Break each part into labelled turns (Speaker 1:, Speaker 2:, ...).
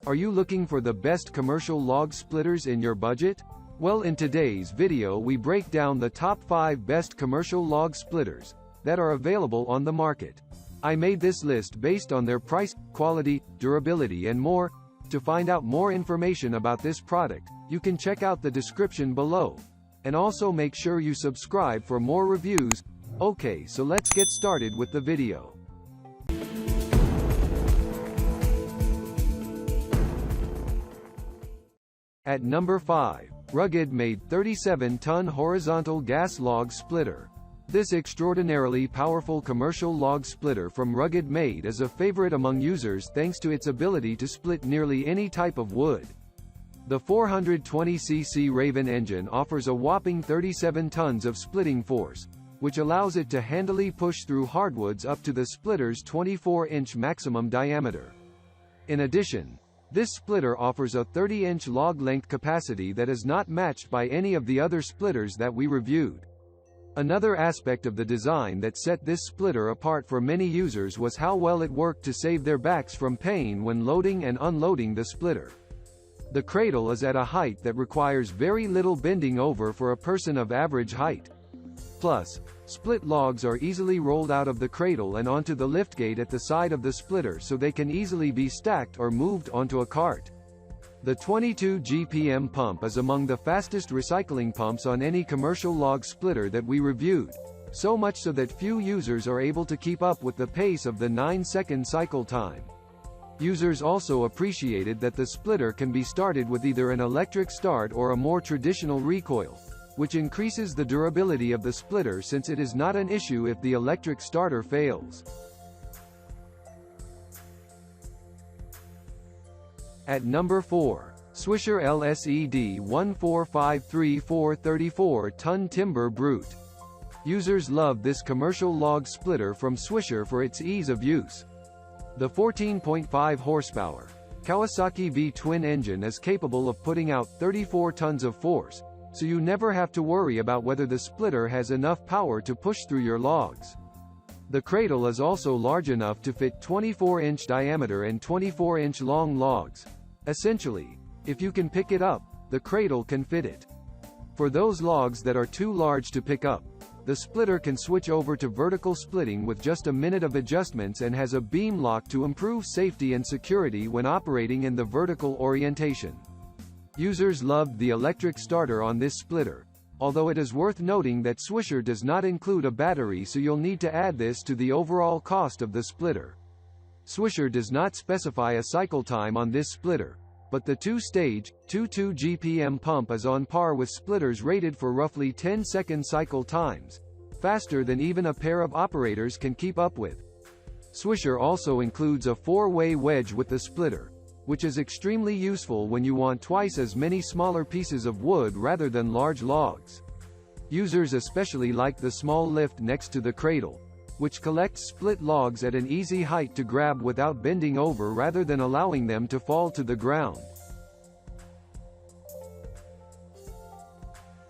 Speaker 1: Are you looking for the best commercial log splitters in your budget? Well, in today's video we break down the top 5 best commercial log splitters that are available on the market. I made this list based on their price, quality, durability and more. To find out more information about this product, you can check out the description below. And also make sure you subscribe for more reviews. Okay, so let's get started with the video. At number 5, rugged-made 37-ton horizontal gas log splitter. This extraordinarily powerful commercial log splitter from Rugged Made is a favorite among users thanks to its ability to split nearly any type of wood. The 420cc Raven engine offers a whopping 37 tons of splitting force, which allows it to handily push through hardwoods up to the splitter's 24-inch maximum diameter. In addition, this splitter offers a 30-inch log length capacity that is not matched by any of the other splitters that we reviewed. Another aspect of the design that set this splitter apart for many users was how well it worked to save their backs from pain when loading and unloading the splitter. The cradle is at a height that requires very little bending over for a person of average height. Plus, split logs are easily rolled out of the cradle and onto the liftgate at the side of the splitter so they can easily be stacked or moved onto a cart. The 22 GPM pump is among the fastest recycling pumps on any commercial log splitter that we reviewed, so much so that few users are able to keep up with the pace of the 9-second cycle time. Users also appreciated that the splitter can be started with either an electric start or a more traditional recoil, which increases the durability of the splitter since it is not an issue if the electric starter fails. At number 4, Swisher LSED 14534 34-ton timber brute. Users love this commercial log splitter from Swisher for its ease of use. The 14.5 horsepower Kawasaki V-twin engine is capable of putting out 34 tons of force, so you never have to worry about whether the splitter has enough power to push through your logs. The cradle is also large enough to fit 24-inch diameter and 24-inch long logs. Essentially, if you can pick it up, the cradle can fit it. For those logs that are too large to pick up, the splitter can switch over to vertical splitting with just a minute of adjustments and has a beam lock to improve safety and security when operating in the vertical orientation. Users loved the electric starter on this splitter, although it is worth noting that Swisher does not include a battery, so you'll need to add this to the overall cost of the splitter. Swisher does not specify a cycle time on this splitter, but the 2-stage, 22 GPM pump is on par with splitters rated for roughly 10-second cycle times, faster than even a pair of operators can keep up with. Swisher also includes a 4-way wedge with the splitter, which is extremely useful when you want twice as many smaller pieces of wood rather than large logs. Users especially like the small lift next to the cradle, which collects split logs at an easy height to grab without bending over rather than allowing them to fall to the ground.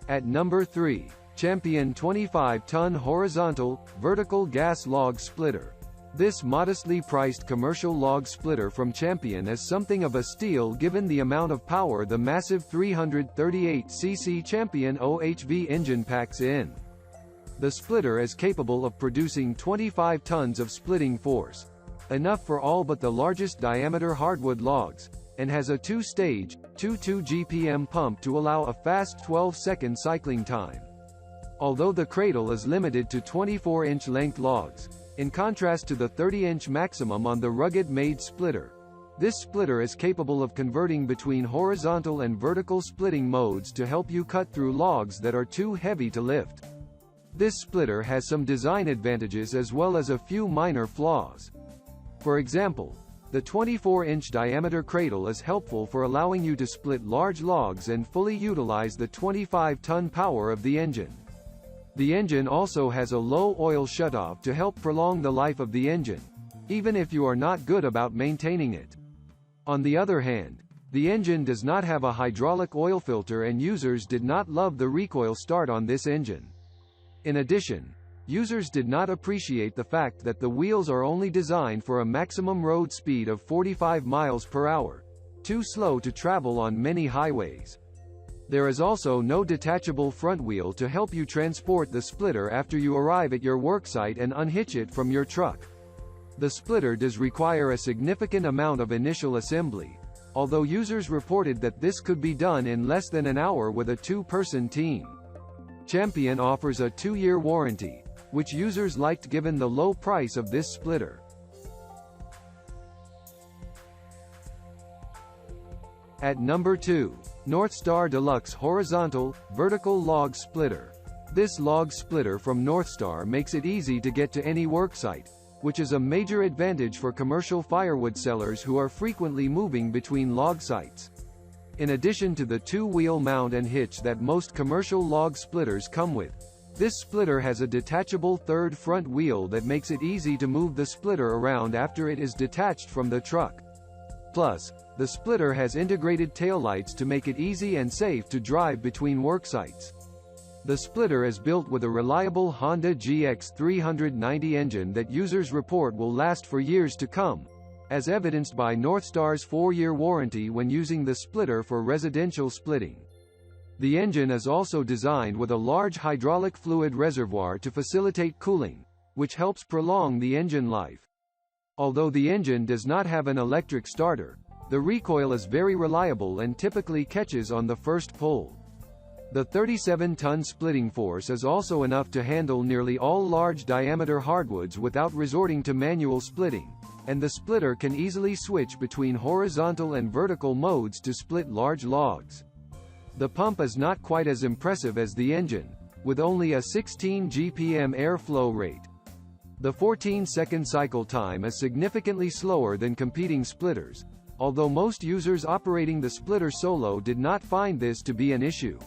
Speaker 1: At number 3, Champion 25-ton horizontal, vertical gas log splitter. This modestly priced commercial log splitter from Champion is something of a steal given the amount of power the massive 338cc Champion OHV engine packs in. The splitter is capable of producing 25 tons of splitting force, enough for all but the largest diameter hardwood logs, and has a 2-stage, 22 GPM pump to allow a fast 12-second cycling time. Although the cradle is limited to 24-inch length logs, in contrast to the 30-inch maximum on the Rugged Made splitter, this splitter is capable of converting between horizontal and vertical splitting modes to help you cut through logs that are too heavy to lift. This splitter has some design advantages as well as a few minor flaws. For example, the 24-inch diameter cradle is helpful for allowing you to split large logs and fully utilize the 25-ton power of the engine. The engine also has a low oil shutoff to help prolong the life of the engine, even if you are not good about maintaining it. On the other hand, the engine does not have a hydraulic oil filter and users did not love the recoil start on this engine. In addition, users did not appreciate the fact that the wheels are only designed for a maximum road speed of 45 miles per hour, too slow to travel on many highways. There is also no detachable front wheel to help you transport the splitter after you arrive at your worksite and unhitch it from your truck. The splitter does require a significant amount of initial assembly, although users reported that this could be done in less than an hour with a 2-person team. Champion offers a 2-year warranty, which users liked given the low price of this splitter. At number 2. NorthStar Deluxe Horizontal, Vertical Log Splitter. This log splitter from NorthStar makes it easy to get to any worksite, which is a major advantage for commercial firewood sellers who are frequently moving between log sites. In addition to the 2-wheel mount and hitch that most commercial log splitters come with, this splitter has a detachable third front wheel that makes it easy to move the splitter around after it is detached from the truck. Plus, the splitter has integrated taillights to make it easy and safe to drive between worksites. The splitter is built with a reliable Honda GX390 engine that users report will last for years to come, as evidenced by NorthStar's 4-year warranty when using the splitter for residential splitting. The engine is also designed with a large hydraulic fluid reservoir to facilitate cooling, which helps prolong the engine life. Although the engine does not have an electric starter, the recoil is very reliable and typically catches on the first pull. The 37-ton splitting force is also enough to handle nearly all large-diameter hardwoods without resorting to manual splitting, and the splitter can easily switch between horizontal and vertical modes to split large logs. The pump is not quite as impressive as the engine, with only a 16 GPM airflow rate. The 14-second cycle time is significantly slower than competing splitters, although most users operating the splitter solo did not find this to be an issue.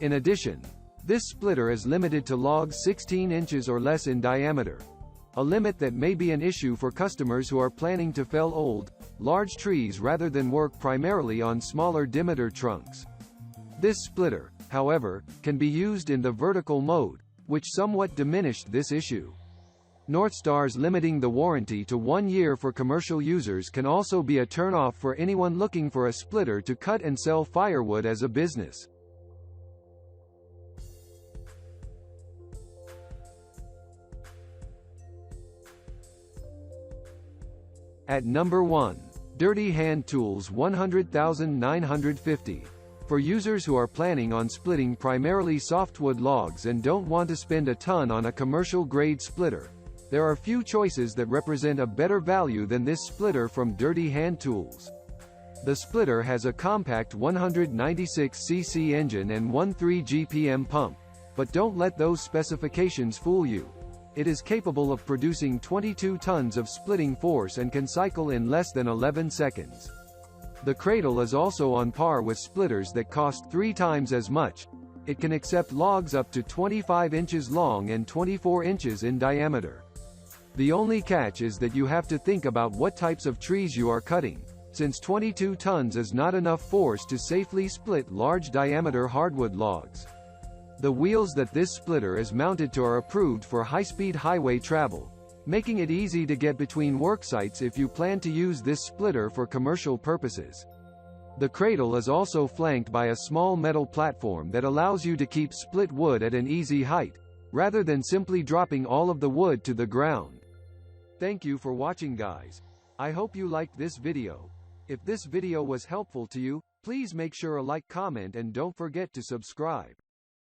Speaker 1: In addition, this splitter is limited to logs 16 inches or less in diameter, a limit that may be an issue for customers who are planning to fell old, large trees rather than work primarily on smaller diameter trunks. This splitter, however, can be used in the vertical mode, which somewhat diminished this issue. NorthStar's limiting the warranty to 1 year for commercial users can also be a turn-off for anyone looking for a splitter to cut and sell firewood as a business. At number 1. Dirty Hand Tools 100,950. For users who are planning on splitting primarily softwood logs and don't want to spend a ton on a commercial-grade splitter, there are few choices that represent a better value than this splitter from Dirty Hand Tools. The splitter has a compact 196cc engine and 13 GPM pump, but don't let those specifications fool you. It is capable of producing 22 tons of splitting force and can cycle in less than 11 seconds. The cradle is also on par with splitters that cost 3 times as much. It can accept logs up to 25 inches long and 24 inches in diameter. The only catch is that you have to think about what types of trees you are cutting, since 22 tons is not enough force to safely split large diameter hardwood logs. The wheels that this splitter is mounted to are approved for high-speed highway travel, making it easy to get between worksites if you plan to use this splitter for commercial purposes. The cradle is also flanked by a small metal platform that allows you to keep split wood at an easy height, rather than simply dropping all of the wood to the ground. Thank you for watching, guys. I hope you liked this video. If this video was helpful to you, please make sure a like, comment, and don't forget to subscribe.